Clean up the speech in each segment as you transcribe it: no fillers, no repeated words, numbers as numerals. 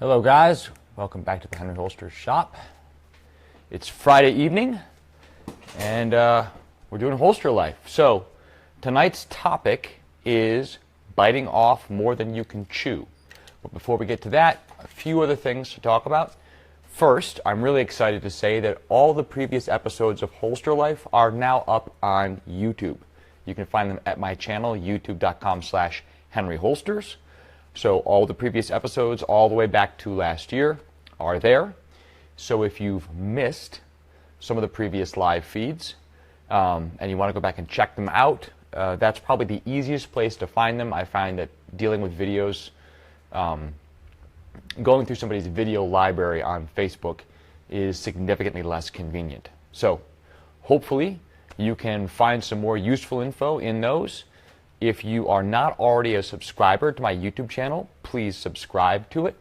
Hello guys, welcome back to the Henry Holster Shop. It's Friday evening and we're doing holster life. So tonight's topic is biting off more than you can chew. But before we get to that, a few other things to talk about. First, I'm really excited to say that all the previous episodes of Holster Life are now up on YouTube. You can find them at my channel, youtube.com/HenryHolsters. So all the previous episodes, all the way back to last year, are there. So if you've missed some of the previous live feeds and you want to go back and check them out, that's probably the easiest place to find them. I find that dealing with videos, going through somebody's video library on Facebook is significantly less convenient. So hopefully you can find some more useful info in those. If you are not already a subscriber to my YouTube channel, please subscribe to it.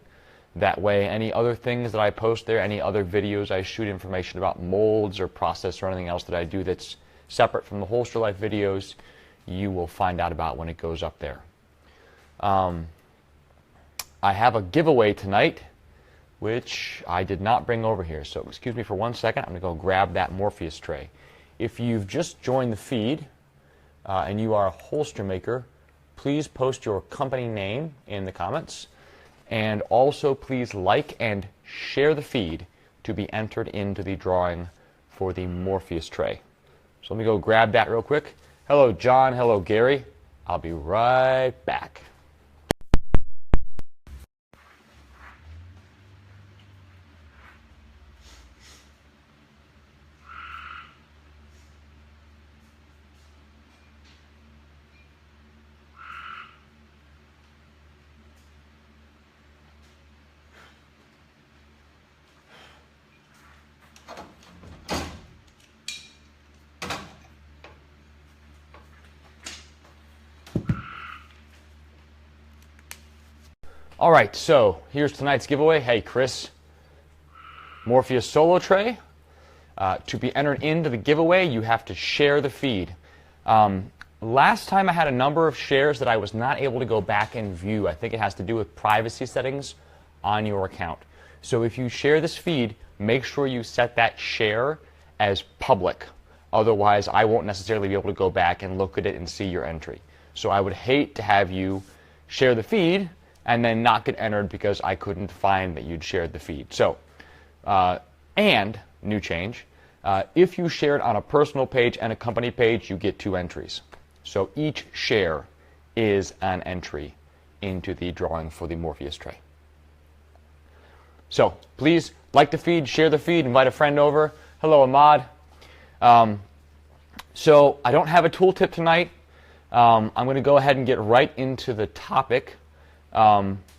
That way, any other things that I post there, any other videos I shoot, information about molds or process or anything else that I do that's separate from the Holster Life videos, you will find out about when it goes up there. I have a giveaway tonight, which I did not bring over here. So excuse me for 1 second. I'm going to go grab that Morpheus tray. If you've just joined the feed, and you are a holster maker, please post your company name in the comments. And also please like and share the feed to be entered into the drawing for the Morpheus tray. So let me go grab that real quick. Hello John, hello Gary. I'll be right back. All right, so here's tonight's giveaway. Hey, Chris, Morpheus Solo Tray. To be entered into the giveaway, you have to share the feed. Last time I had a number of shares that I was not able to go back and view. I think it has to do with privacy settings on your account. So if you share this feed, make sure you set that share as public. Otherwise, I won't necessarily be able to go back and look at it and see your entry. So I would hate to have you share the feed and then not get entered because I couldn't find that you'd shared the feed. So, and, new change, if you share it on a personal page and a company page, you get 2 entries. So each share is an entry into the drawing for the Morpheus tray. So please like the feed, share the feed, invite a friend over. Hello, Ahmad. So I don't have a tooltip tonight. I'm going to go ahead and get right into the topic,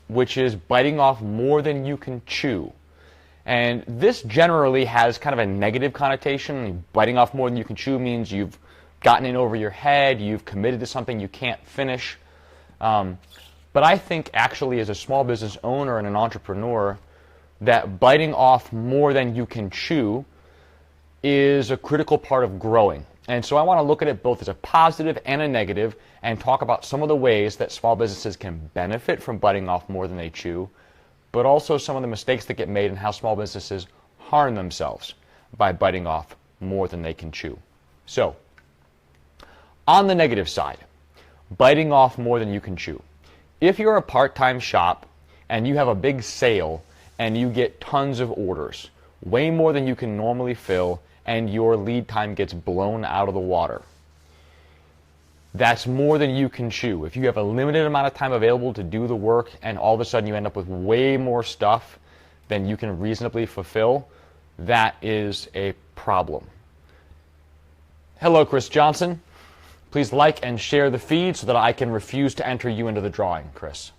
which is biting off more than you can chew. And this generally has kind of a negative connotation. Biting off more than you can chew means you've gotten in over your head, you've committed to something you can't finish. But I think actually as a small business owner and an entrepreneur, that biting off more than you can chew is a critical part of growing. And so I want to look at it both as a positive and a negative and talk about some of the ways that small businesses can benefit from biting off more than they chew, but also some of the mistakes that get made and how small businesses harm themselves by biting off more than they can chew. So, on the negative side, biting off more than you can chew. If you're a part-time shop and you have a big sale and you get tons of orders, way more than you can normally fill, and your lead time gets blown out of the water, that's more than you can chew. If you have a limited amount of time available to do the work and all of a sudden you end up with way more stuff than you can reasonably fulfill, that is a problem. Hello, Chris Johnson. Please like and share the feed so that I can refuse to enter you into the drawing, Chris.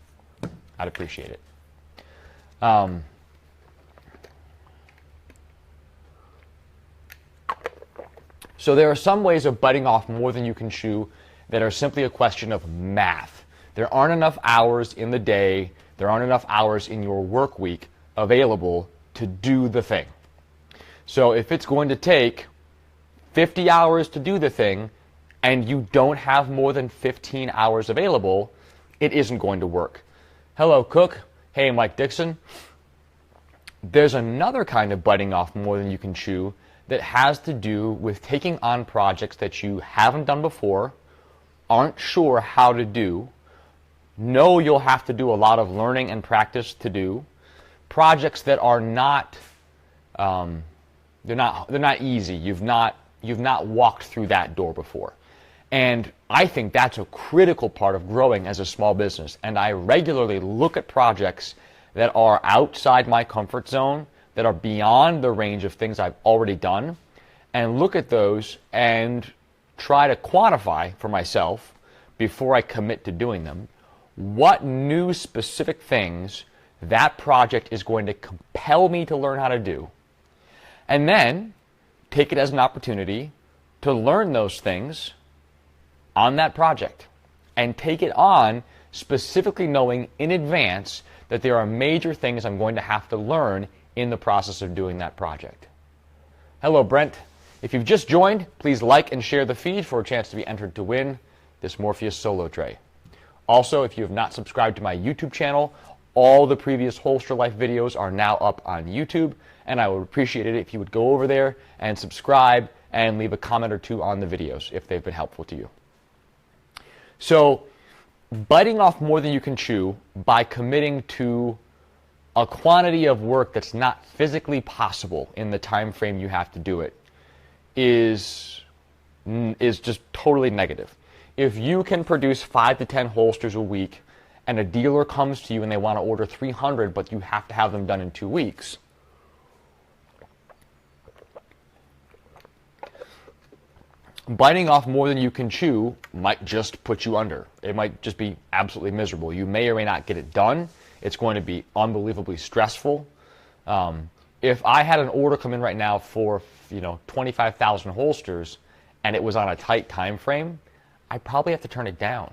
I'd appreciate it. So there are some ways of biting off more than you can chew that are simply a question of math. There aren't enough hours in the day, there aren't enough hours in your work week available to do the thing. So if it's going to take 50 hours to do the thing and you don't have more than 15 hours available, it isn't going to work. Hello, Cook. Hey, Mike Dixon. There's another kind of biting off more than you can chew that has to do with taking on projects that you haven't done before, aren't sure how to do, know you'll have to do a lot of learning and practice to do, projects that are not they're not easy. You've not walked through that door before. And I think that's a critical part of growing as a small business. And I regularly look at projects that are outside my comfort zone, that are beyond the range of things I've already done, and look at those and try to quantify for myself before I commit to doing them what new specific things that project is going to compel me to learn how to do, and then take it as an opportunity to learn those things on that project and take it on specifically knowing in advance that there are major things I'm going to have to learn in the process of doing that project. Hello, Brent. If you've just joined, please like and share the feed for a chance to be entered to win this Morpheus Solo Tray. Also, if you have not subscribed to my YouTube channel, all the previous Holster Life videos are now up on YouTube, and I would appreciate it if you would go over there and subscribe and leave a comment or two on the videos if they've been helpful to you. So, biting off more than you can chew by committing to a quantity of work that's not physically possible in the time frame you have to do it is just totally negative. If you can produce 5 to 10 holsters a week and a dealer comes to you and they want to order 300 but you have to have them done in 2 weeks, biting off more than you can chew might just put you under. It might just be absolutely miserable. You may or may not get it done. It's going to be unbelievably stressful. If I had an order come in right now for 25,000 holsters and it was on a tight time frame, I'd probably have to turn it down.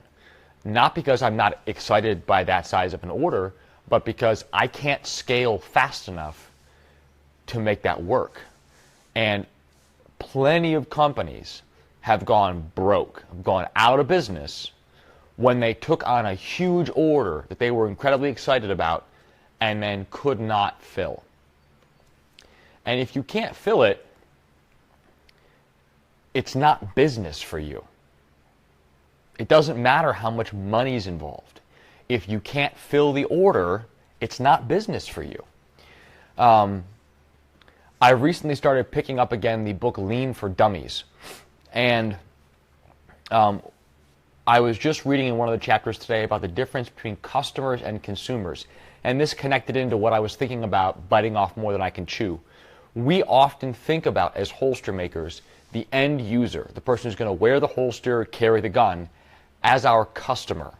Not because I'm not excited by that size of an order, but because I can't scale fast enough to make that work. And plenty of companies have gone broke, have gone out of business when they took on a huge order that they were incredibly excited about and then could not fill. And if you can't fill it, it's not business for you. It doesn't matter how much money is involved. If you can't fill the order, it's not business for you. I recently started picking up again the book Lean for Dummies. And I was just reading in one of the chapters today about the difference between customers and consumers. And this connected into what I was thinking about biting off more than I can chew. We often think about, as holster makers, the end user, the person who's going to wear the holster, carry the gun, as our customer.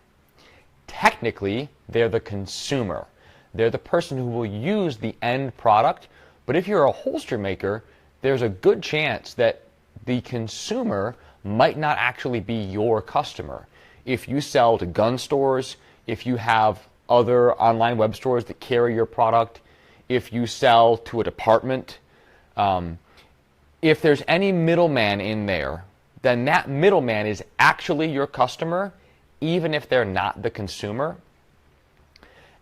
Technically, they're the consumer. They're the person who will use the end product. But if you're a holster maker, there's a good chance that the consumer might not actually be your customer. If you sell to gun stores, if you have other online web stores that carry your product, if you sell to a department, if there's any middleman in there, then that middleman is actually your customer, even if they're not the consumer.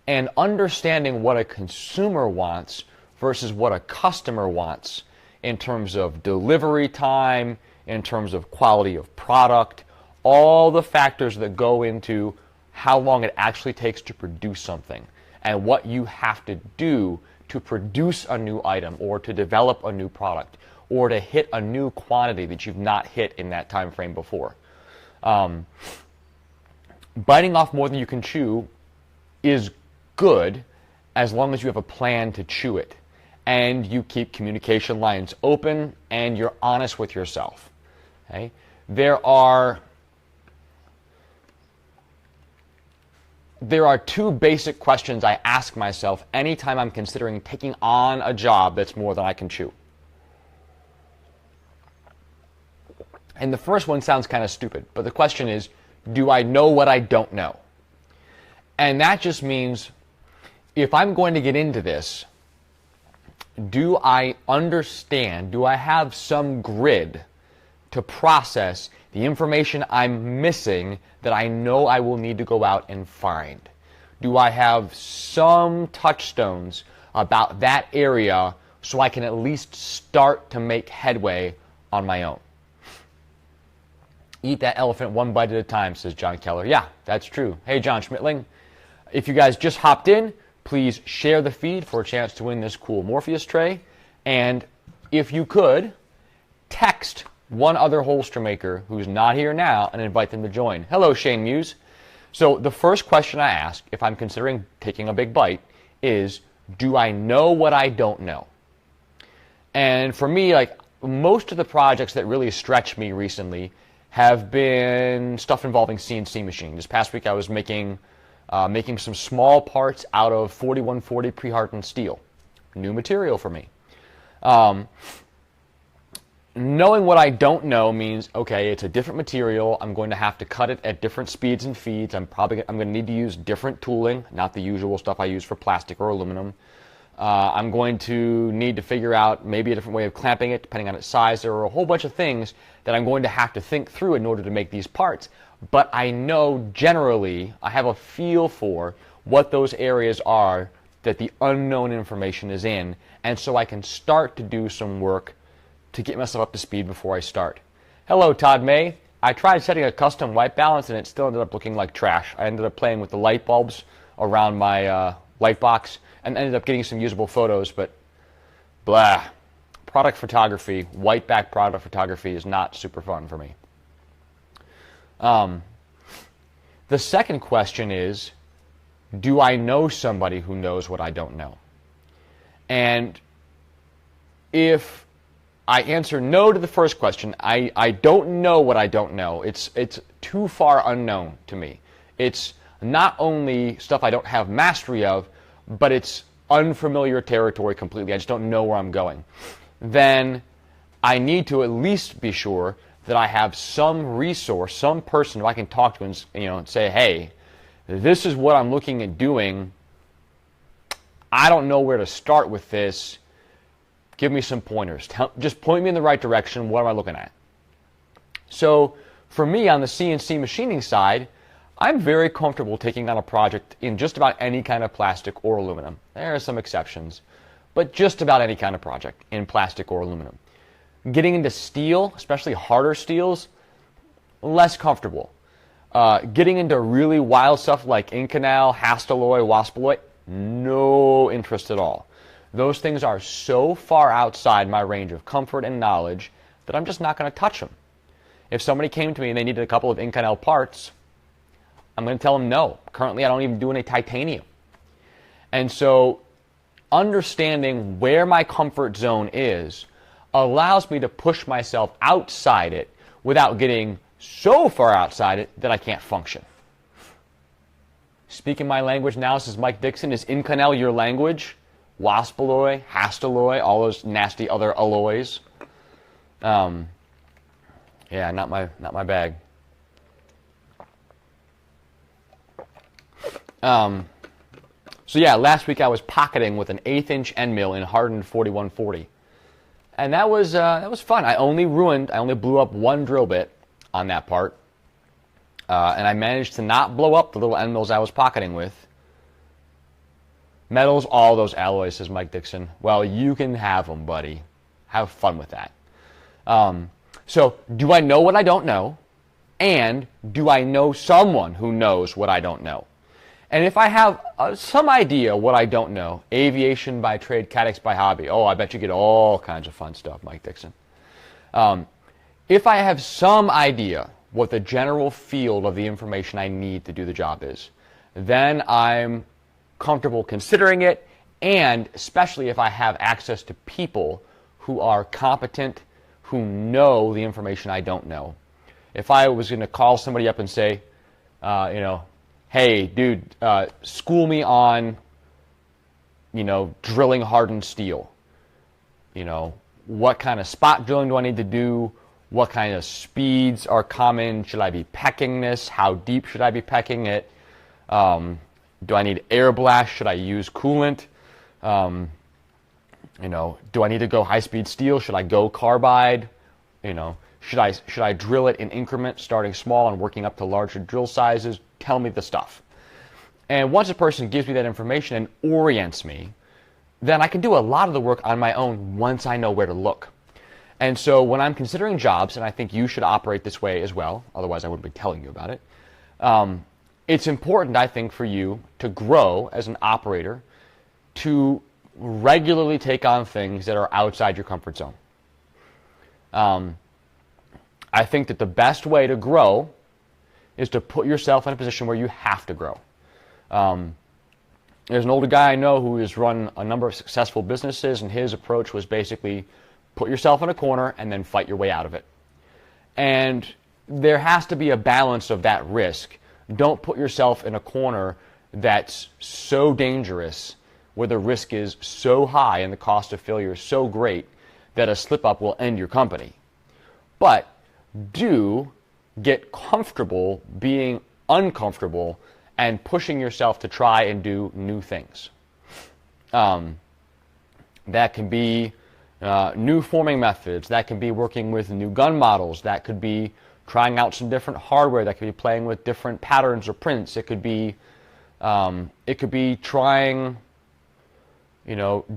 And understanding what a consumer wants versus what a customer wants in terms of delivery time, in terms of quality of product, all the factors that go into how long it actually takes to produce something and what you have to do to produce a new item or to develop a new product or to hit a new quantity that you've not hit in that time frame before. Biting off more than you can chew is good as long as you have a plan to chew it and you keep communication lines open and you're honest with yourself. Okay? There are two basic questions I ask myself anytime I'm considering taking on a job that's more than I can chew. And the first one sounds kind of stupid, but the question is, do I know what I don't know? And that just means, if I'm going to get into this, do I understand, do I have some grid to process the information I'm missing that I know I will need to go out and find? Do I have some touchstones about that area so I can at least start to make headway on my own. Eat that elephant one bite at a time, says John Keller. Yeah, that's true. Hey, John Schmittling, if you guys just hopped in, please share the feed for a chance to win this cool Morpheus tray. And if you could, text one other holster maker who's not here now and invite them to join. Hello, Shane Muse. So the first question I ask if I'm considering taking a big bite is, do I know what I don't know? And for me, like most of the projects that really stretch me recently have been stuff involving CNC machining. This past week I was making some small parts out of 4140 pre-hardened steel. New material for me. Knowing what I don't know means, okay, it's a different material. I'm going to have to cut it at different speeds and feeds. I'm going to need to use different tooling, not the usual stuff I use for plastic or aluminum. I'm going to need to figure out maybe a different way of clamping it depending on its size. There are a whole bunch of things that I'm going to have to think through in order to make these parts. But I know generally, I have a feel for what those areas are that the unknown information is in, and so I can start to do some work to get myself up to speed before I start. Hello, Todd May. I tried setting a custom white balance and it still ended up looking like trash. I ended up playing with the light bulbs around my light box and ended up getting some usable photos, but blah. Product photography, white back product photography is not super fun for me. The second question is, do I know somebody who knows what I don't know? And if I answer no to the first question, I don't know what I don't know. It's too far unknown to me. It's not only stuff I don't have mastery of, but it's unfamiliar territory completely. I just don't know where I'm going. Then I need to at least be sure that I have some resource, some person who I can talk to and say, hey, this is what I'm looking at doing. I don't know where to start with this. Give me some pointers. Just point me in the right direction. What am I looking at? So for me on the CNC machining side, I'm very comfortable taking on a project in just about any kind of plastic or aluminum. There are some exceptions, but just about any kind of project in plastic or aluminum. Getting into steel, especially harder steels, less comfortable. Getting into really wild stuff like Inconel, Hastelloy, Waspaloy, no interest at all. Those things are so far outside my range of comfort and knowledge that I'm just not going to touch them. If somebody came to me and they needed a couple of Inconel parts, I'm going to tell them no. Currently, I don't even do any titanium. And so understanding where my comfort zone is allows me to push myself outside it without getting so far outside it that I can't function. Speaking my language now, says Mike Dixon, is Inconel your language? Waspaloy, Hastelloy, all those nasty other alloys. Yeah, not my bag. So yeah, last week I was pocketing with an 1/8 inch end mill in hardened 4140, and that was fun. I only blew up one drill bit on that part, and I managed to not blow up the little end mills I was pocketing with. Metals, all those alloys, says Mike Dixon. Well, you can have them, buddy. Have fun with that. So, do I know what I don't know? And do I know someone who knows what I don't know? And if I have some idea what I don't know, aviation by trade, CADX by hobby, oh, I bet you get all kinds of fun stuff, Mike Dixon. If I have some idea what the general field of the information I need to do the job is, then I'm comfortable considering it, and especially if I have access to people who are competent, who know the information I don't know. If I was going to call somebody up and say, hey, dude, school me on, drilling hardened steel. What kind of spot drilling do I need to do? What kind of speeds are common? Should I be pecking this? How deep should I be pecking it? Do I need air blast? Should I use coolant? Do I need to go high-speed steel? Should I go carbide? Should I drill it in increments, starting small and working up to larger drill sizes? Tell me the stuff. And once a person gives me that information and orients me, then I can do a lot of the work on my own once I know where to look. And so when I'm considering jobs, and I think you should operate this way as well, otherwise I wouldn't be telling you about it, it's important, I think, for you to grow as an operator, to regularly take on things that are outside your comfort zone. I think that the best way to grow is to put yourself in a position where you have to grow. There's an older guy I know who has run a number of successful businesses, and his approach was basically put yourself in a corner and then fight your way out of it. And there has to be a balance of that risk. Don't put yourself in a corner that's so dangerous, where the risk is so high and the cost of failure is so great that a slip-up will end your company. But do get comfortable being uncomfortable and pushing yourself to try and do new things. That can be new forming methods. That can be working with new gun models. That could be trying out some different hardware. That could be playing with different patterns or prints. It could be trying,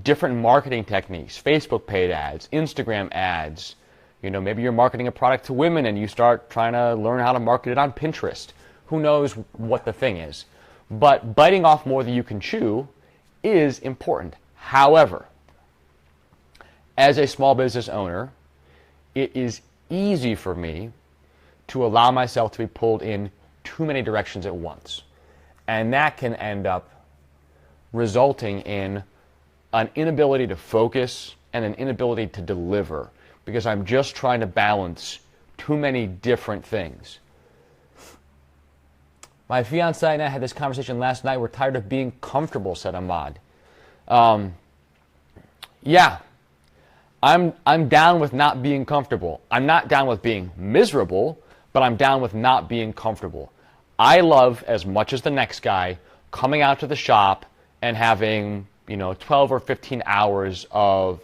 different marketing techniques. Facebook paid ads, Instagram ads. Maybe you're marketing a product to women and you start trying to learn how to market it on Pinterest. Who knows what the thing is? But biting off more than you can chew is important. However, as a small business owner, it is easy for me to allow myself to be pulled in too many directions at once. And that can end up resulting in an inability to focus and an inability to deliver, because I'm just trying to balance too many different things. My fiance and I had this conversation last night. We're tired of being comfortable, said Ahmad. Yeah, I'm down with not being comfortable. I'm not down with being miserable, but I'm down with not being comfortable. I love, as much as the next guy, coming out to the shop and having 12 or 15 hours of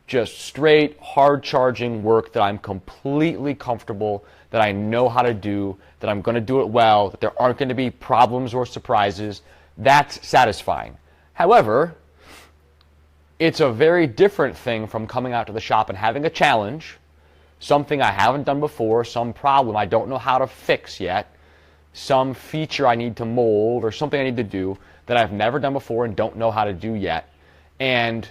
just straight, hard-charging work that I'm completely comfortable, that I know how to do, that I'm going to do it well, that there aren't going to be problems or surprises. That's satisfying. However, it's a very different thing from coming out to the shop and having a challenge, something I haven't done before, some problem I don't know how to fix yet, some feature I need to mold, or something I need to do that I've never done before and don't know how to do yet. And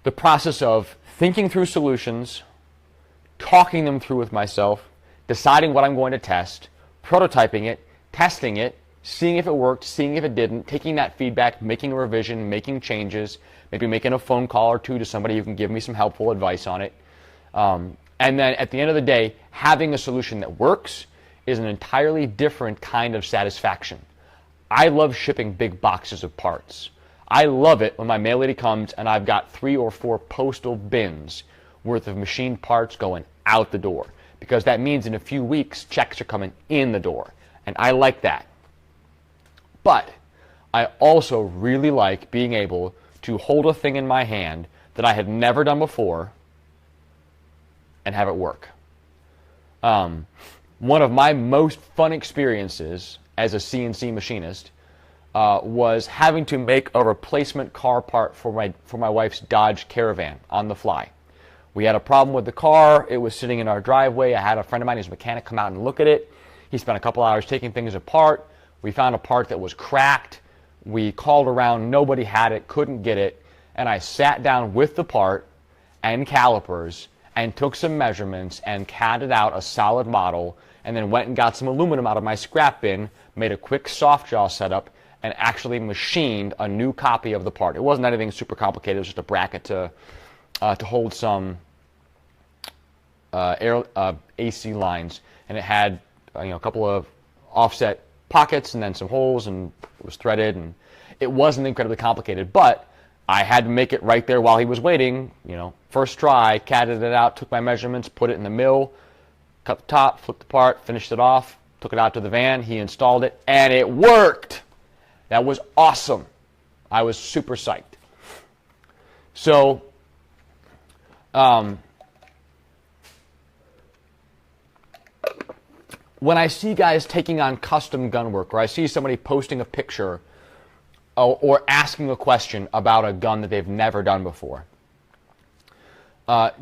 the process of thinking through solutions, talking them through with myself, deciding what I'm going to test, prototyping it, testing it, seeing if it worked, seeing if it didn't, taking that feedback, making a revision, making changes, maybe making a phone call or two to somebody who can give me some helpful advice on it. And then at the end of the day, having a solution that works is an entirely different kind of satisfaction. I love shipping big boxes of parts. I love it when my mail lady comes and I've got 3 or 4 postal bins worth of machined parts going out the door, because that means in a few weeks checks are coming in the door, and I like that. But I also really like being able to hold a thing in my hand that I had never done before and have it work. One of my most fun experiences as a CNC machinist was having to make a replacement car part for my wife's Dodge Caravan on the fly. We had a problem with the car. It was sitting in our driveway. I had a friend of mine who's a mechanic come out and look at it. He spent a couple hours taking things apart. We found a part that was cracked. We called around. Nobody had it, couldn't get it. And I sat down with the part and calipers and took some measurements and CAD'd out a solid model, and then went and got some aluminum out of my scrap bin, made a quick soft jaw setup, and actually machined a new copy of the part. It wasn't anything super complicated. It was just a bracket to hold some AC lines, and it had a couple of offset pockets and then some holes, and it was threaded, and it wasn't incredibly complicated, but I had to make it right there while he was waiting. First try, CAD'd it out, took my measurements, put it in the mill, cut the top, flipped the part, finished it off, took it out to the van, he installed it, and it worked. That was awesome. I was super psyched. So, when I see guys taking on custom gun work, or I see somebody posting a picture or asking a question about a gun that they've never done before.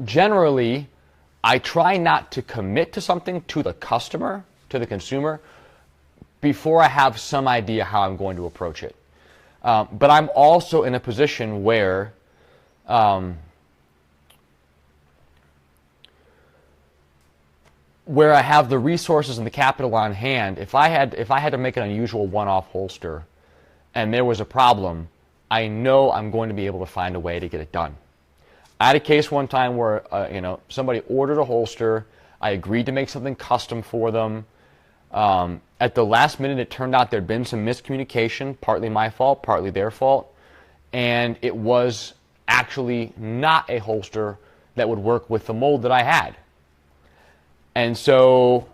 Generally, I try not to commit to something to the customer, to the consumer, before I have some idea how I'm going to approach it. But I'm also in a position where I have the resources and the capital on hand. If I had to make an unusual one-off holster and there was a problem, I know I'm going to be able to find a way to get it done. I had a case one time where somebody ordered a holster. I agreed to make something custom for them. At the last minute, it turned out there'd been some miscommunication, partly my fault, partly their fault, and it was actually not a holster that would work with the mold that I had. And so,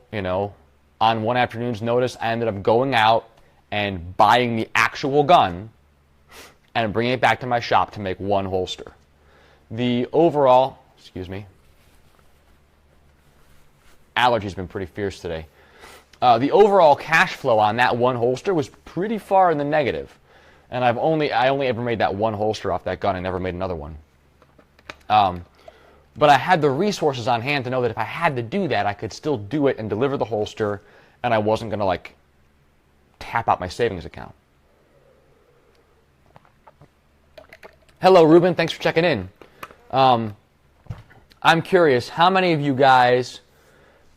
on one afternoon's notice, I ended up going out and buying the actual gun and bringing it back to my shop to make one holster. The overall, allergy's been pretty fierce today. The overall cash flow on that one holster was pretty far in the negative. And I only ever made that one holster off that gun. I never made another one. But I had the resources on hand to know that if I had to do that, I could still do it and deliver the holster, and I wasn't going to tap out my savings account. Hello, Ruben. Thanks for checking in. I'm curious, how many of you guys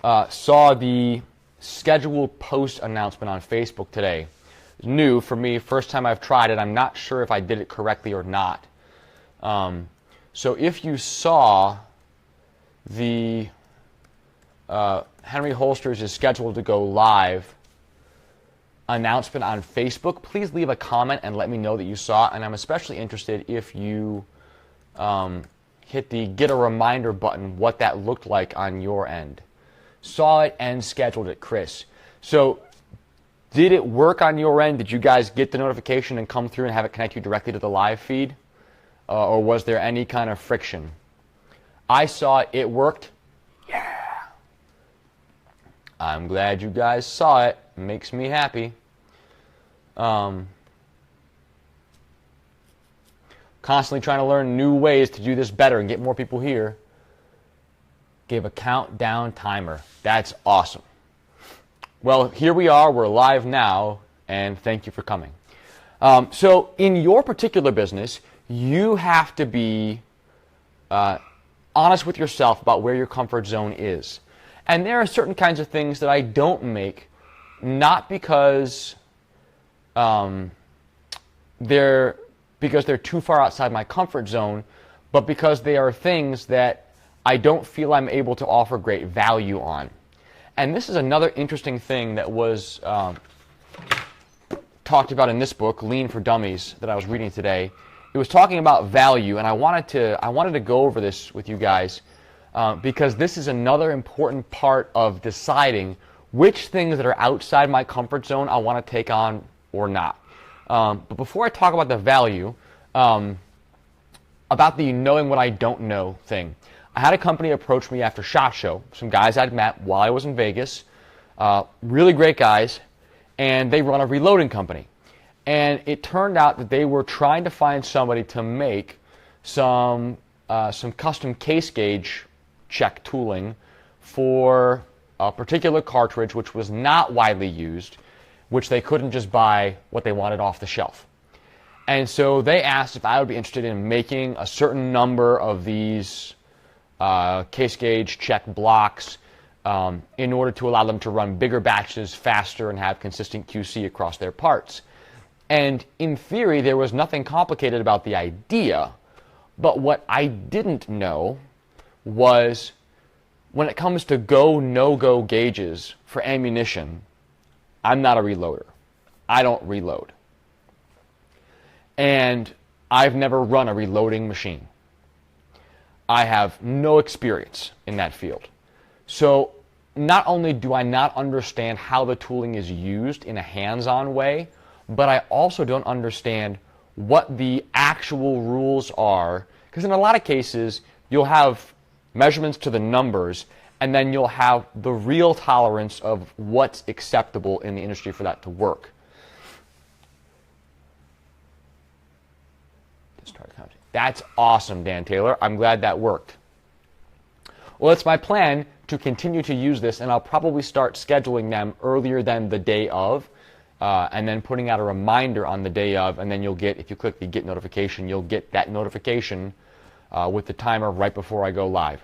saw the scheduled post announcement on Facebook today? It's new for me, first time I've tried it. I'm not sure if I did it correctly or not. So if you saw the Henry Holsters is scheduled to go live announcement on Facebook, please leave a comment and let me know that you saw it. And I'm especially interested if you hit the get a reminder button, what that looked like on your end. Saw it and scheduled it, Chris. So did it work on your end? Did you guys get the notification and come through and have it connect you directly to the live feed? Or was there any kind of friction? I saw it. It worked. Yeah. I'm glad you guys saw it. It makes me happy. Constantly trying to learn new ways to do this better and get more people here. Gave a countdown timer. That's awesome. Well, here we are. We're live now, and thank you for coming. So in your particular business, you have to be honest with yourself about where your comfort zone is. And there are certain kinds of things that I don't make, not because they're too far outside my comfort zone, but because they are things that I don't feel I'm able to offer great value on. And this is another interesting thing that was talked about in this book, Lean for Dummies, that I was reading today. It was talking about value, and I wanted to go over this with you guys because this is another important part of deciding which things that are outside my comfort zone I want to take on or not. But before I talk about the value, about the knowing what I don't know thing, I had a company approach me after SHOT Show, some guys I'd met while I was in Vegas, really great guys, and they run a reloading company. And it turned out that they were trying to find somebody to make some custom case gauge check tooling for a particular cartridge which was not widely used, which they couldn't just buy what they wanted off the shelf. And so they asked if I would be interested in making a certain number of these case gauge check blocks in order to allow them to run bigger batches faster and have consistent QC across their parts. And in theory, there was nothing complicated about the idea, but what I didn't know was when it comes to go, no-go gauges for ammunition, I'm not a reloader. I don't reload. And I've never run a reloading machine. I have no experience in that field. So not only do I not understand how the tooling is used in a hands-on way, but I also don't understand what the actual rules are. Because in a lot of cases, you'll have measurements to the numbers, and then you'll have the real tolerance of what's acceptable in the industry for that to work. That's awesome, Dan Taylor. I'm glad that worked. Well, it's my plan to continue to use this, and I'll probably start scheduling them earlier than the day of, and then putting out a reminder on the day of, and then you'll get, if you click the get notification, you'll get that notification with the timer right before I go live.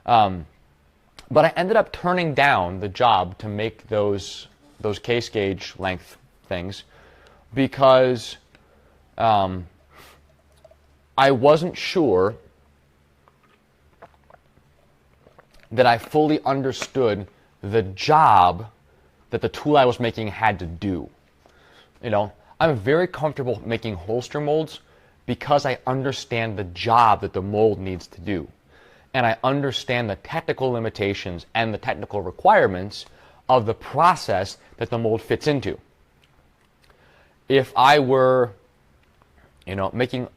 But I ended up turning down the job to make those case gauge length things because I wasn't sure that I fully understood the job that the tool I was making had to do. You know, I'm very comfortable making holster molds because I understand the job that the mold needs to do. And I understand the technical limitations and the technical requirements of the process that the mold fits into. If I were, you know, making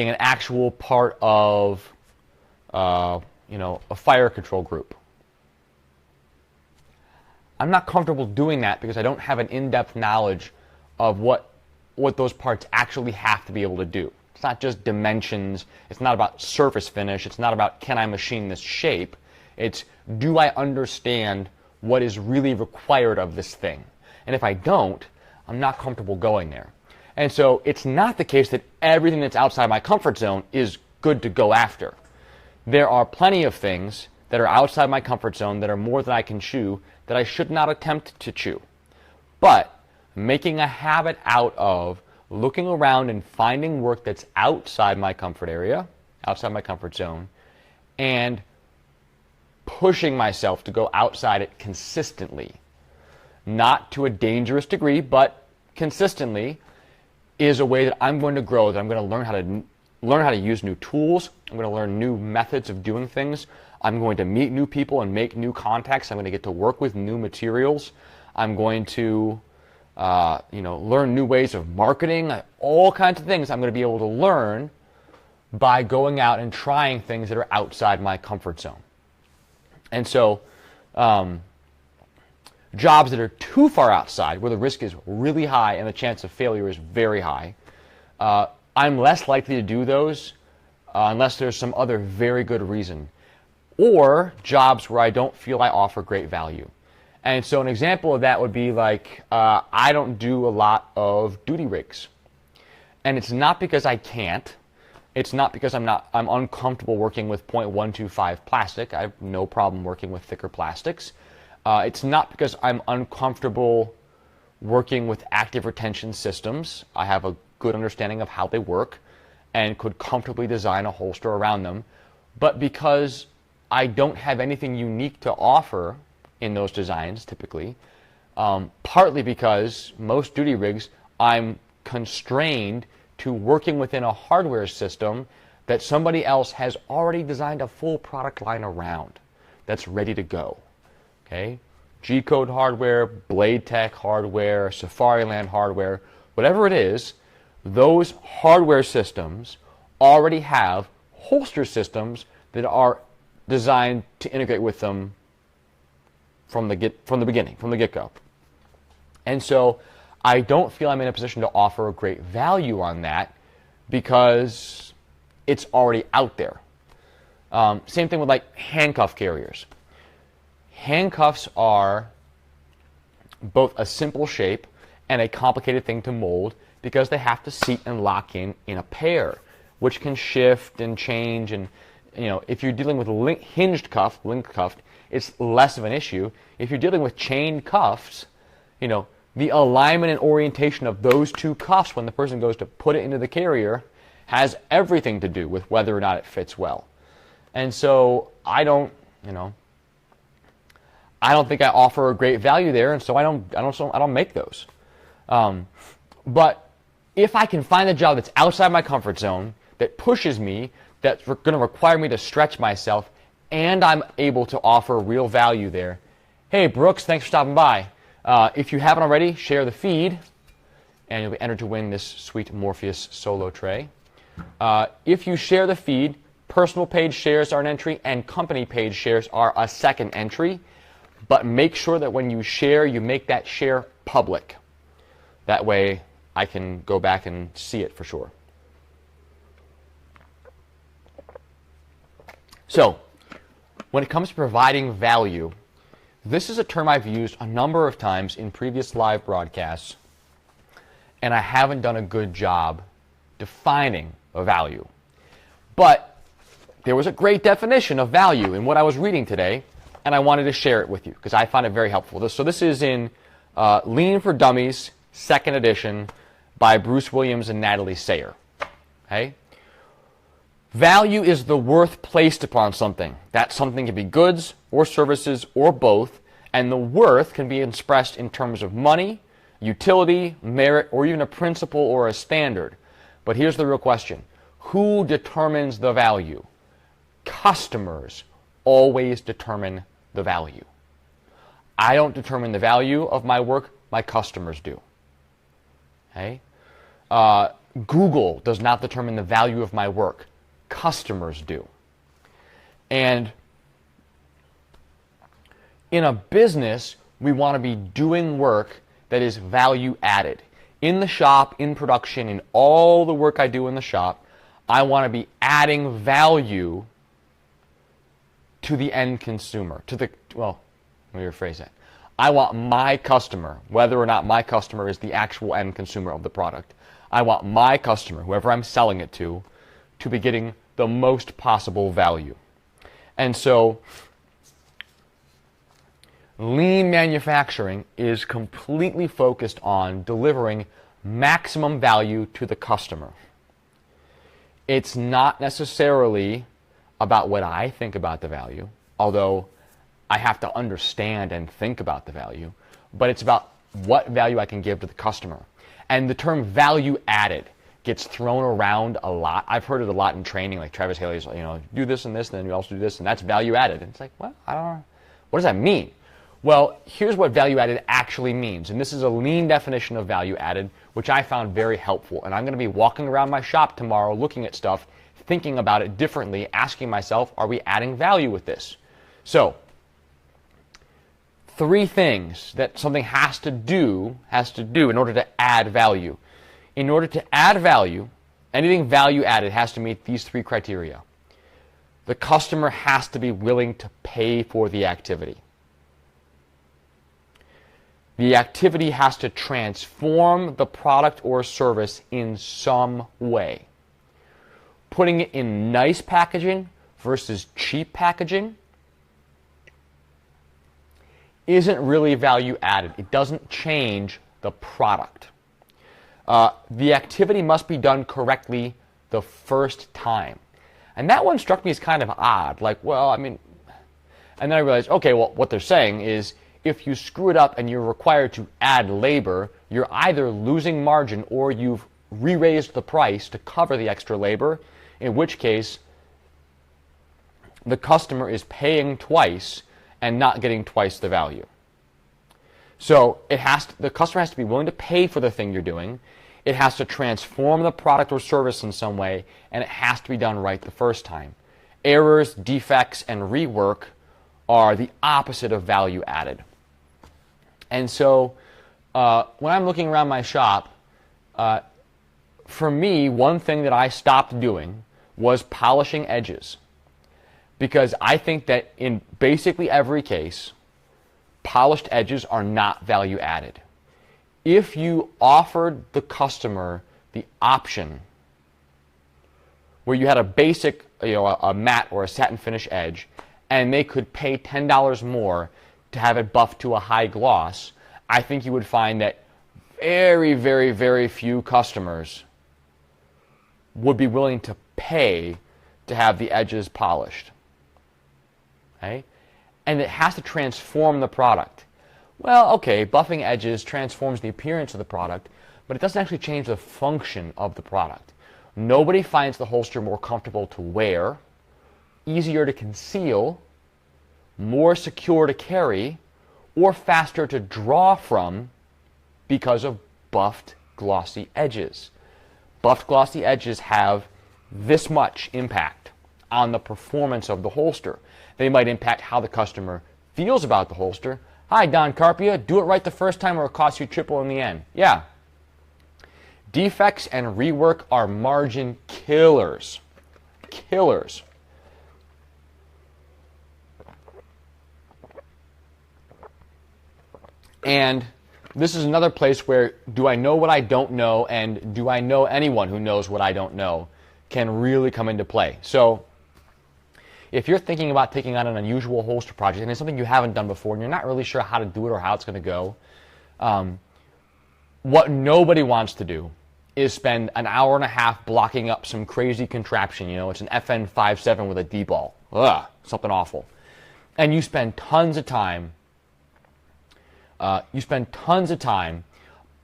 an actual part of, you know, a fire control group, I'm not comfortable doing that because I don't have an in-depth knowledge of what those parts actually have to be able to do. It's not just dimensions. It's not about surface finish. It's not about can I machine this shape. It's do I understand what is really required of this thing? And if I don't, I'm not comfortable going there. And so it's not the case that everything that's outside my comfort zone is good to go after. There are plenty of things that are outside my comfort zone that are more than I can chew that I should not attempt to chew. But making a habit out of looking around and finding work that's outside my comfort area, outside my comfort zone, and pushing myself to go outside it consistently, not to a dangerous degree, but consistently, is a way that I'm going to grow, that I'm going to learn how to use new tools. I'm going to learn new methods of doing things. I'm going to meet new people and make new contacts. I'm going to get to work with new materials. I'm going to learn new ways of marketing, all kinds of things I'm going to be able to learn by going out and trying things that are outside my comfort zone. And so jobs that are too far outside, where the risk is really high and the chance of failure is very high, I'm less likely to do those unless there's some other very good reason. Or jobs where I don't feel I offer great value. And so an example of that would be like, I don't do a lot of duty rigs. And it's not because I can't. It's not because I'm uncomfortable working with 0.125 plastic. I have no problem working with thicker plastics. It's not because I'm uncomfortable working with active retention systems. I have a good understanding of how they work and could comfortably design a holster around them. But because I don't have anything unique to offer in those designs typically, partly because most duty rigs I'm constrained to working within a hardware system that somebody else has already designed a full product line around that's ready to go. Okay? G-Code hardware, Blade Tech hardware, Safariland hardware, whatever it is, those hardware systems already have holster systems that are designed to integrate with them from the get-go. And so I don't feel I'm in a position to offer a great value on that because it's already out there. Same thing with like handcuff carriers. Handcuffs are both a simple shape and a complicated thing to mold because they have to seat and lock in a pair, which can shift and change. And if you're dealing with hinged cuff, link cuffed, it's less of an issue. If you're dealing with chain cuffs, the alignment and orientation of those two cuffs when the person goes to put it into the carrier has everything to do with whether or not it fits well. And so I don't think I offer a great value there, and so I don't make those. But if I can find a job that's outside my comfort zone, that pushes me, that's going to require me to stretch myself, and I'm able to offer real value there. Hey, Brooks, thanks for stopping by. If you haven't already, share the feed, and you'll be entered to win this sweet Morpheus solo tray. If you share the feed, personal page shares are an entry, and company page shares are a second entry. But make sure that when you share, you make that share public. That way, I can go back and see it for sure. So, when it comes to providing value, this is a term I've used a number of times in previous live broadcasts, and I haven't done a good job defining a value. But there was a great definition of value in what I was reading today, and I wanted to share it with you because I found it very helpful. So this is in Lean for Dummies, 2nd edition, by Bruce Williams and Natalie Sayer. Okay? Value is the worth placed upon something. That something can be goods or services or both, and the worth can be expressed in terms of money, utility, merit, or even a principle or a standard. But here's the real question. Who determines the value? Customers always determine the value. I don't determine the value of my work, my customers do. Okay? Google does not determine the value of my work. Customers do. And in a business, we want to be doing work that is value added. In the shop, in production, in all the work I do in the shop, I want to be adding value to the end consumer. Let me rephrase that. I want my customer, whether or not my customer is the actual end consumer of the product, I want my customer, whoever I'm selling it to be getting the most possible value. And so, lean manufacturing is completely focused on delivering maximum value to the customer. It's not necessarily about what I think about the value, although I have to understand and think about the value, but it's about what value I can give to the customer. And the term value added gets thrown around a lot. I've heard it a lot in training, like Travis Haley's, do this and this, and then you also do this, and that's value added. And it's like, well, I don't know. What does that mean? Well, here's what value added actually means. And this is a lean definition of value added, which I found very helpful. And I'm going to be walking around my shop tomorrow looking at stuff, thinking about it differently, asking myself, are we adding value with this? So, 3 things that something has to do in order to add value. In order to add value, anything value added has to meet these 3 criteria. The customer has to be willing to pay for the activity. The activity has to transform the product or service in some way. Putting it in nice packaging versus cheap packaging isn't really value added. It doesn't change the product. The activity must be done correctly the first time. And that one struck me as kind of odd. Like, and then I realized, okay, well, what they're saying is if you screw it up and you're required to add labor, you're either losing margin or you've re-raised the price to cover the extra labor, in which case the customer is paying twice and not getting twice the value. So the customer has to be willing to pay for the thing you're doing. It has to transform the product or service in some way, and it has to be done right the first time. Errors, defects, and rework are the opposite of value added. And so when I'm looking around my shop, for me, one thing that I stopped doing was polishing edges. Because I think that in basically every case, polished edges are not value added. If you offered the customer the option where you had a basic, a matte or a satin finish edge, and they could pay $10 more to have it buffed to a high gloss, I think you would find that very, very, very few customers would be willing to pay to have the edges polished. Okay? And it has to transform the product. Well, okay, buffing edges transforms the appearance of the product, but it doesn't actually change the function of the product. Nobody finds the holster more comfortable to wear, easier to conceal, more secure to carry, or faster to draw from because of buffed glossy edges. Buffed glossy edges have this much impact on the performance of the holster. They might impact how the customer feels about the holster. Hi, Don Carpia, do it right the first time or it costs you triple in the end. Yeah. Defects and rework are margin killers. Killers. And this is another place where do I know what I don't know, and do I know anyone who knows what I don't know, can really come into play. So if you're thinking about taking on an unusual holster project, and it's something you haven't done before, and you're not really sure how to do it or how it's going to go, what nobody wants to do is spend an hour and a half blocking up some crazy contraption. You know, it's an FN57 with a D-ball. Ugh, something awful. And you spend tons of time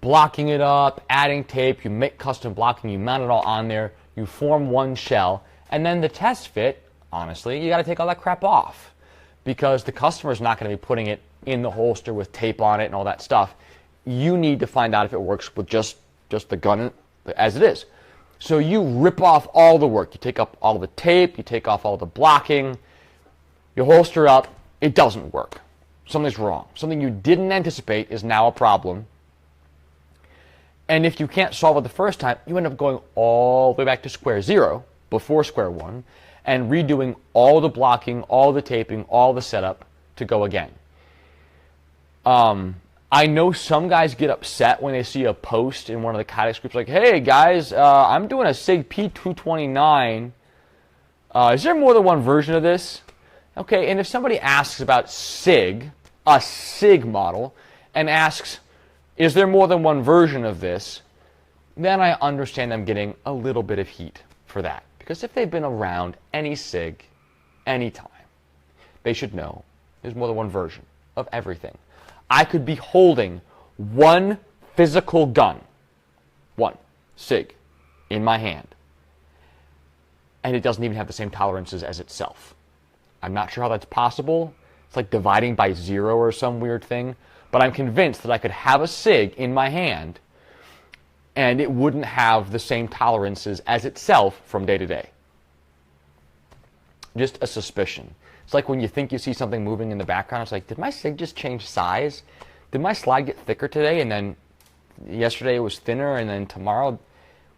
blocking it up, adding tape, you make custom blocking, you mount it all on there, you form one shell, and then the test fit, honestly, you got to take all that crap off because the customer's not going to be putting it in the holster with tape on it and all that stuff. You need to find out if it works with just the gun as it is. So you rip off all the work. You take up all the tape, you take off all the blocking, you holster up, it doesn't work. Something's wrong. Something you didn't anticipate is now a problem. And if you can't solve it the first time, you end up going all the way back to square zero, before square one, and redoing all the blocking, all the taping, all the setup to go again. I know some guys get upset when they see a post in one of the Kydex groups like, hey guys, I'm doing a SIG P229. Is there more than one version of this? Okay, and if somebody asks about SIG, a SIG model, and asks, is there more than one version of this? Then I understand them getting a little bit of heat for that. Because if they've been around any SIG, anytime, they should know there's more than one version of everything. I could be holding one physical gun, one SIG, in my hand, and it doesn't even have the same tolerances as itself. I'm not sure how that's possible. It's like dividing by zero or some weird thing. But I'm convinced that I could have a SIG in my hand and it wouldn't have the same tolerances as itself from day to day. Just a suspicion. It's like when you think you see something moving in the background, it's like, did my SIG just change size? Did my slide get thicker today and then yesterday it was thinner and then tomorrow,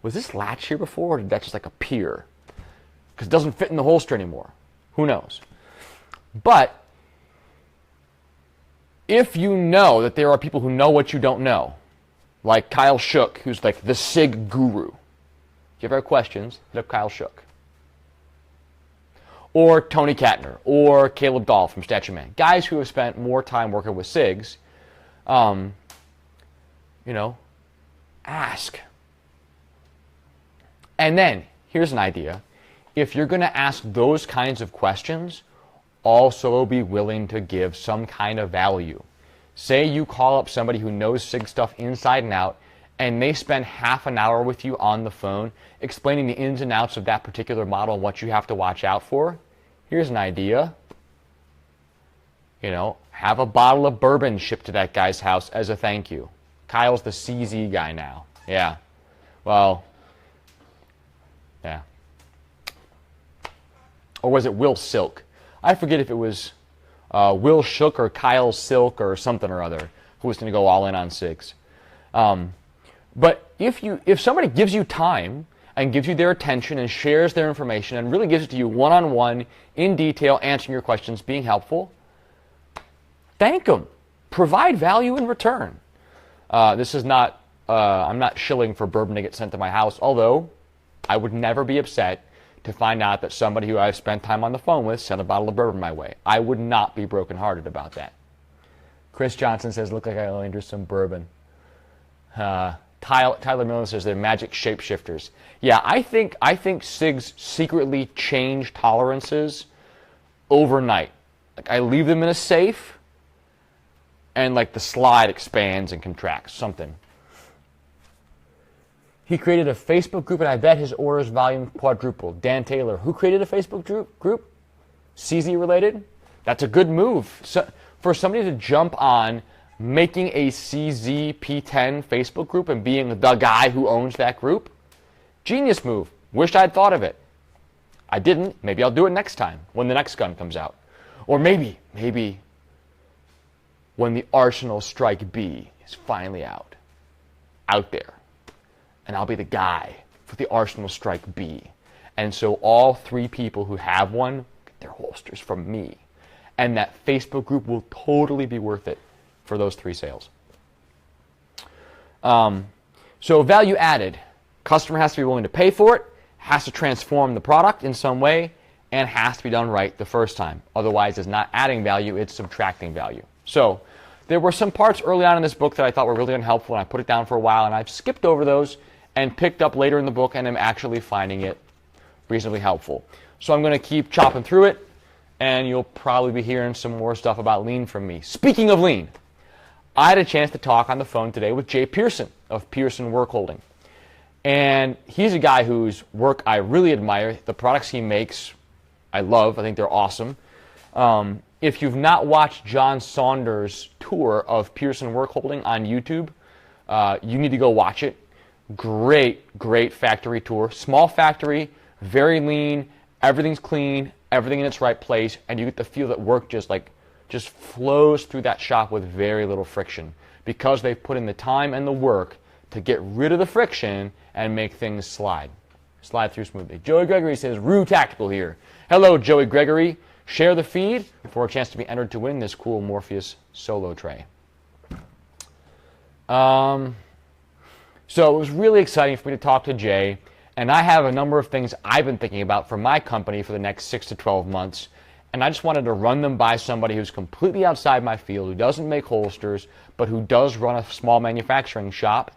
was this latch here before or did that just like appear? Because it doesn't fit in the holster anymore. Who knows? But if you know that there are people who know what you don't know, like Kyle Shook, who's like the SIG guru. If you ever have questions, hit up Kyle Shook. Or Tony Katner, or Caleb Dahl from Statue Man. Guys who have spent more time working with SIGs, ask. And then, here's an idea. If you're going to ask those kinds of questions, also be willing to give some kind of value. Say you call up somebody who knows SIG stuff inside and out, and they spend half an hour with you on the phone explaining the ins and outs of that particular model and what you have to watch out for. Here's an idea. Have a bottle of bourbon shipped to that guy's house as a thank you. Kyle's the CZ guy now. Yeah. Well, yeah. Or was it Will Silk? I forget if it was Will Shook or Kyle Silk or something or other who was going to go all in on SIGs. But if somebody gives you time and gives you their attention and shares their information and really gives it to you one-on-one, in detail, answering your questions, being helpful, thank them. Provide value in return. This is not, I'm not shilling for bourbon to get sent to my house, although I would never be upset to find out that somebody who I've spent time on the phone with sent a bottle of bourbon my way. I would not be brokenhearted about that. Chris Johnson says, look like I only drew some bourbon. Tyler Miller says they're magic shapeshifters. Yeah, I think SIGs secretly change tolerances overnight. Like I leave them in a safe, and like the slide expands and contracts, something. He created a Facebook group, and I bet his orders volume quadrupled. Dan Taylor, who created a Facebook group? CZ related? That's a good move. So, for somebody to jump on making a CZ P10 Facebook group and being the guy who owns that group, genius move. Wished I'd thought of it. I didn't. Maybe I'll do it next time when the next gun comes out. Or maybe when the Arsenal Strike B is finally out there. and I'll be the guy for the Arsenal Strike B. And so all 3 people who have one get their holsters from me. And that Facebook group will totally be worth it for those 3 sales. So value added. Customer has to be willing to pay for it, has to transform the product in some way, and has to be done right the first time. Otherwise, it's not adding value, it's subtracting value. So there were some parts early on in this book that I thought were really unhelpful, and I put it down for a while, and I've skipped over those and picked up later in the book, and I'm actually finding it reasonably helpful. So I'm going to keep chopping through it, and you'll probably be hearing some more stuff about lean from me. Speaking of lean, I had a chance to talk on the phone today with Jay Pearson of Pearson Work Holding. And he's a guy whose work I really admire. The products he makes, I love. I think they're awesome. If you've not watched John Saunders' tour of Pearson Work Holding on YouTube, you need to go watch it. Great factory tour. Small factory, very lean, everything's clean, everything in its right place, and you get the feel that work just flows through that shop with very little friction because they've put in the time and the work to get rid of the friction and make things slide through smoothly. Joey Gregory says, Rue Tactical here. Hello, Joey Gregory. Share the feed for a chance to be entered to win this cool Morpheus solo tray. So it was really exciting for me to talk to Jay, and I have a number of things I've been thinking about for my company for the next 6 to 12 months, and I just wanted to run them by somebody who's completely outside my field, who doesn't make holsters, but who does run a small manufacturing shop,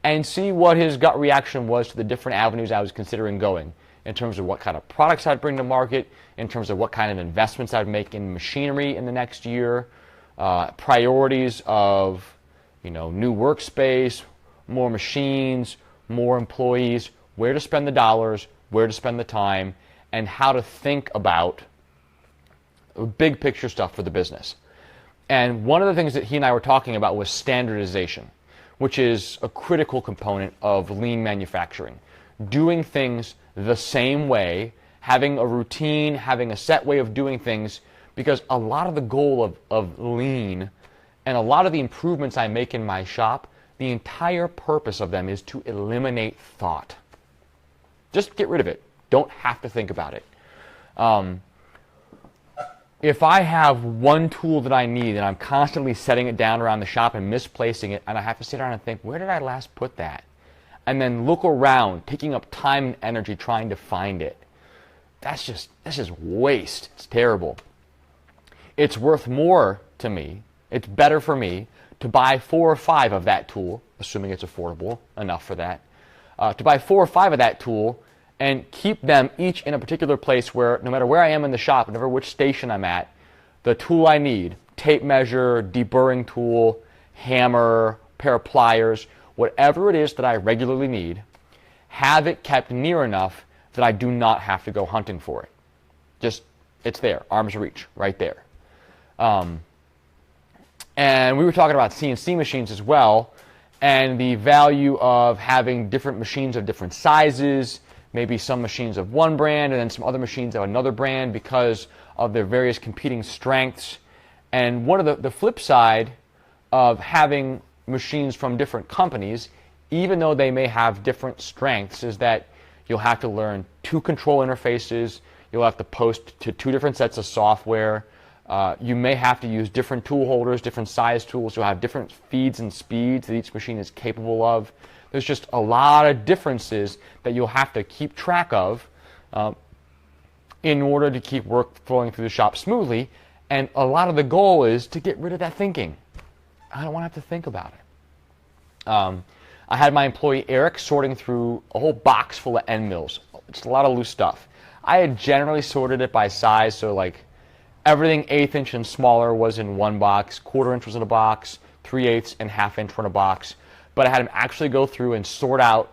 and see what his gut reaction was to the different avenues I was considering going, in terms of what kind of products I'd bring to market, in terms of what kind of investments I'd make in machinery in the next year, priorities of, new workspace, more machines, more employees, where to spend the dollars, where to spend the time, and how to think about big picture stuff for the business. And one of the things that he and I were talking about was standardization, which is a critical component of lean manufacturing. Doing things the same way, having a routine, having a set way of doing things, because a lot of the goal of lean and a lot of the improvements I make in my shop, the entire purpose of them is to eliminate thought. Just get rid of it. Don't have to think about it. If I have one tool that I need and I'm constantly setting it down around the shop and misplacing it, and I have to sit down and think, where did I last put that? And then look around, taking up time and energy trying to find it. That's just waste. It's terrible. It's worth more to me, it's better for me to buy 4 or 5 of that tool, assuming it's affordable enough for that, to buy 4 or 5 of that tool and keep them each in a particular place where, no matter where I am in the shop, no matter which station I'm at, the tool I need, tape measure, deburring tool, hammer, pair of pliers, whatever it is that I regularly need, have it kept near enough that I do not have to go hunting for it. Just, it's there, arm's reach, right there. And we were talking about CNC machines as well, and the value of having different machines of different sizes, maybe some machines of one brand and then some other machines of another brand because of their various competing strengths. And one of the flip side of having machines from different companies, even though they may have different strengths, is that you'll have to learn 2 control interfaces, you'll have to post to 2 different sets of software, you may have to use different tool holders, different size tools, you'll have different feeds and speeds that each machine is capable of. There's just a lot of differences that you'll have to keep track of in order to keep work flowing through the shop smoothly. And a lot of the goal is to get rid of that thinking. I don't want to have to think about it. I had my employee Eric sorting through a whole box full of end mills. It's a lot of loose stuff. I had generally sorted it by size, so like everything 1/8 inch and smaller was in one box, 1/4 inch was in a box, 3/8 and 1/2 inch were in a box. But I had him actually go through and sort out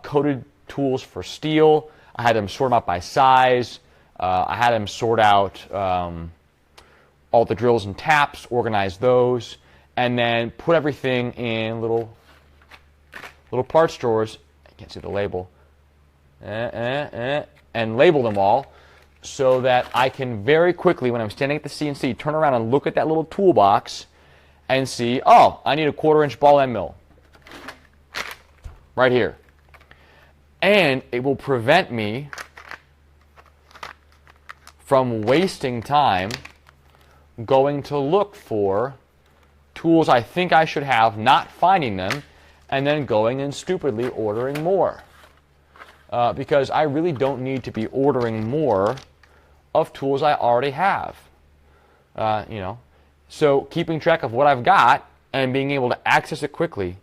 coated tools for steel. I had him sort them out by size. I had him sort out all the drills and taps, organize those, and then put everything in little parts drawers. I can't see the label. And label them all so that I can very quickly, when I'm standing at the CNC, turn around and look at that little toolbox and see, oh, I need a 1/4 inch ball end mill. right here. And it will prevent me from wasting time going to look for tools I think I should have, not finding them, and then going and stupidly ordering more. Because I really don't need to be ordering more of tools I already have. So keeping track of what I've got and being able to access it quickly,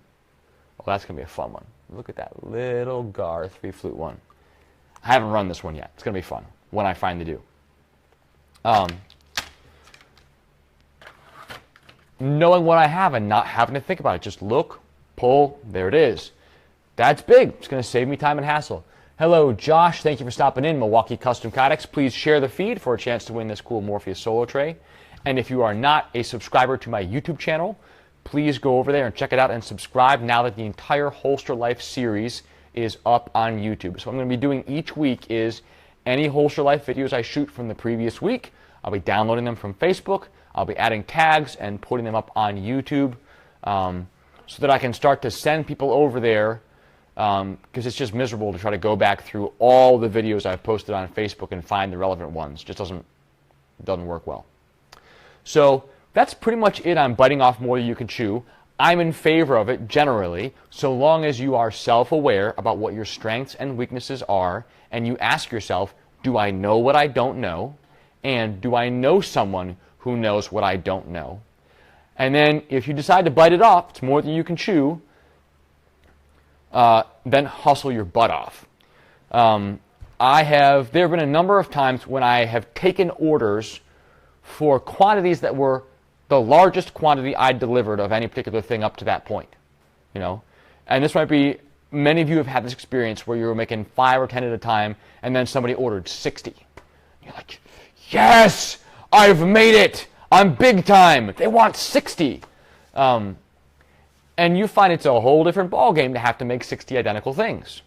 well, that's going to be a fun one. Look at that little GAR 3-flute one. I haven't run this one yet. It's going to be fun when I finally do. Knowing what I have and not having to think about it. Just look, pull, there it is. That's big. It's going to save me time and hassle. Hello, Josh. Thank you for stopping in. Milwaukee Custom Kydex. Please share the feed for a chance to win this cool Morpheus Solo Tray. And if you are not a subscriber to my YouTube channel, please go over there and check it out and subscribe now that the entire Holster Life series is up on YouTube. So what I'm going to be doing each week is any Holster Life videos I shoot from the previous week, I'll be downloading them from Facebook. I'll be adding tags and putting them up on YouTube so that I can start to send people over there, because it's just miserable to try to go back through all the videos I've posted on Facebook and find the relevant ones. It just doesn't work well. So that's pretty much it on biting off more than you can chew. I'm in favor of it generally, so long as you are self-aware about what your strengths and weaknesses are, and you ask yourself, do I know what I don't know? And do I know someone who knows what I don't know? And then if you decide to bite it off, it's more than you can chew, then hustle your butt off. There have been a number of times when I have taken orders for quantities that were the largest quantity I delivered of any particular thing up to that point. And this might be, many of you have had this experience where you were making 5 or 10 at a time, and then somebody ordered 60. You're like, yes, I've made it. I'm big time. They want 60. And you find it's a whole different ballgame to have to make 60 identical things.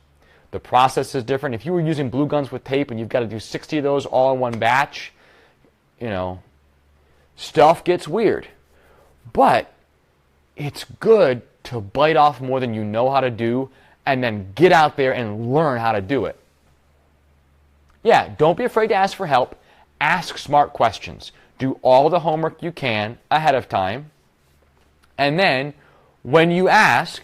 The process is different. If you were using glue guns with tape and you've got to do 60 of those all in one batch, stuff gets weird. But it's good to bite off more than you know how to do and then get out there and learn how to do it. Yeah, don't be afraid to ask for help. Ask smart questions. Do all the homework you can ahead of time. And then, when you ask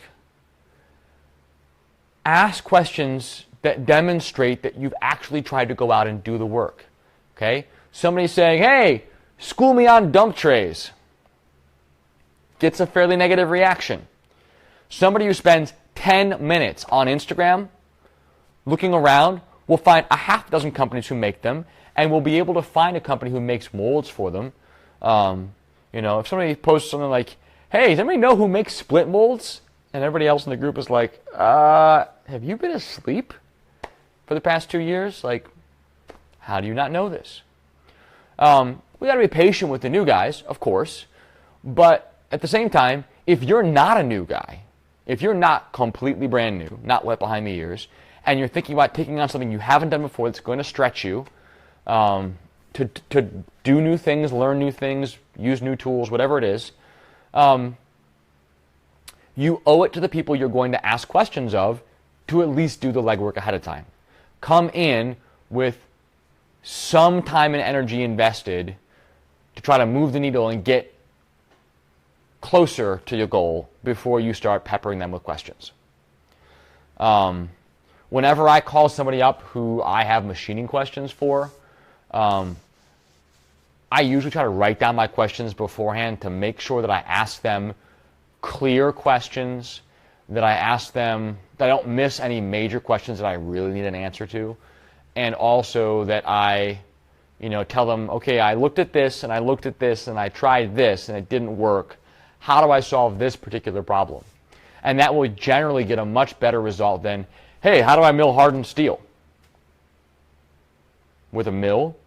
questions that demonstrate that you've actually tried to go out and do the work. Okay? Somebody saying, hey, school me on dump trays, gets a fairly negative reaction. Somebody who spends 10 minutes on Instagram looking around will find a half dozen companies who make them, and will be able to find a company who makes molds for them. If somebody posts something like, hey, does anybody know who makes split molds? And everybody else in the group is like, have you been asleep for the past 2 years? Like, how do you not know this? We got to be patient with the new guys, of course. But at the same time, if you're not a new guy, if you're not completely brand new, not wet behind the ears, and you're thinking about taking on something you haven't done before that's going to stretch you, to do new things, learn new things, use new tools, whatever it is, you owe it to the people you're going to ask questions of to at least do the legwork ahead of time. Come in with some time and energy invested to try to move the needle and get closer to your goal before you start peppering them with questions. Whenever I call somebody up who I have machining questions for, I usually try to write down my questions beforehand to make sure that I ask them clear questions, that I don't miss any major questions that I really need an answer to, and also that I tell them, okay, I looked at this and I looked at this and I tried this and it didn't work. How do I solve this particular problem? And that will generally get a much better result than, hey, how do I mill hardened steel? With a mill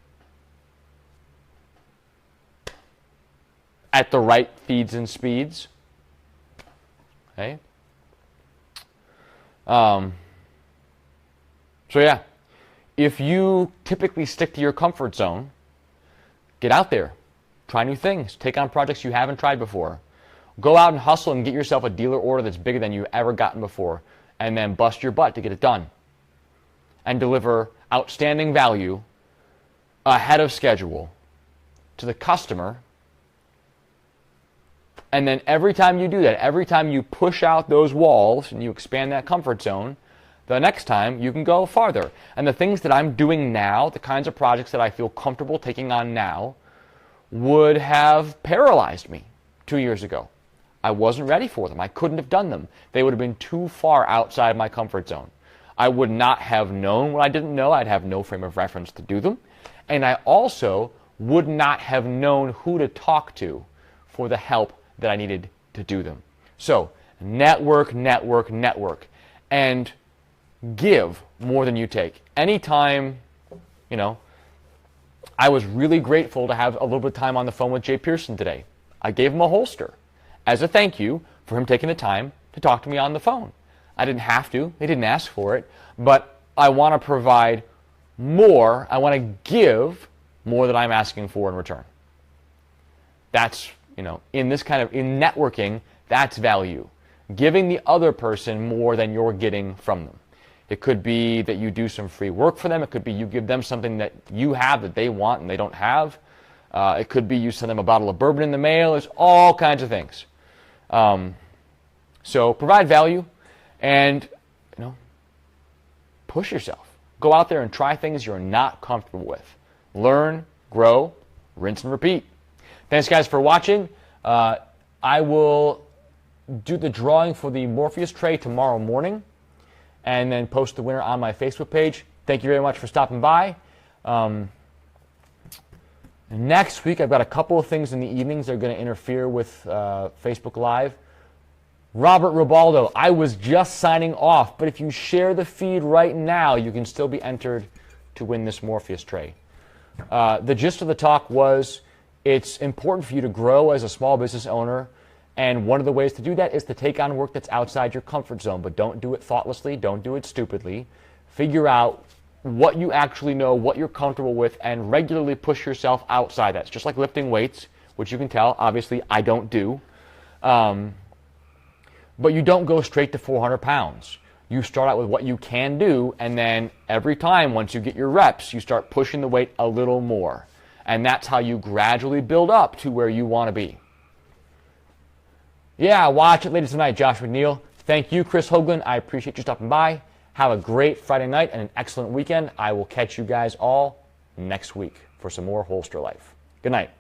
at the right feeds and speeds. Okay. So yeah, if you typically stick to your comfort zone, get out there, try new things, take on projects you haven't tried before. Go out and hustle and get yourself a dealer order that's bigger than you've ever gotten before. and then bust your butt to get it done and deliver outstanding value ahead of schedule to the customer. And then every time you do that, every time you push out those walls and you expand that comfort zone, the next time you can go farther. And the things that I'm doing now, the kinds of projects that I feel comfortable taking on now, would have paralyzed me 2 years ago. I wasn't ready for them. I couldn't have done them. They would have been too far outside my comfort zone. I would not have known what I didn't know. I'd have no frame of reference to do them. And I also would not have known who to talk to for the help that I needed to do them. So network, network, network, and give more than you take. Anytime, I was really grateful to have a little bit of time on the phone with Jay Pearson today. I gave him a holster as a thank you for him taking the time to talk to me on the phone. I didn't have to. He didn't ask for it. But I want to provide more. I want to give more than I'm asking for in return. That's, in networking, that's value. Giving the other person more than you're getting from them. It could be that you do some free work for them. It could be you give them something that you have that they want and they don't have. It could be you send them a bottle of bourbon in the mail. There's all kinds of things. So provide value and, push yourself. Go out there and try things you're not comfortable with. Learn, grow, rinse and repeat. Thanks, guys, for watching. I will do the drawing for the Morpheus tray tomorrow morning and then post the winner on my Facebook page. Thank you very much for stopping by. Next week, I've got a couple of things in the evenings that are going to interfere with Facebook Live. Robert Ribaldo, I was just signing off, but if you share the feed right now, you can still be entered to win this Morpheus tray. The gist of the talk was it's important for you to grow as a small business owner, and one of the ways to do that is to take on work that's outside your comfort zone, but don't do it thoughtlessly, don't do it stupidly. Figure out what you actually know, what you're comfortable with, and regularly push yourself outside that. It's just like lifting weights, which you can tell, obviously, I don't do. But you don't go straight to 400 pounds. You start out with what you can do, and then every time, once you get your reps, you start pushing the weight a little more. And that's how you gradually build up to where you want to be. Yeah, watch it later tonight, Josh McNeil. Thank you, Chris Hoagland. I appreciate you stopping by. Have a great Friday night and an excellent weekend. I will catch you guys all next week for some more Holster Life. Good night.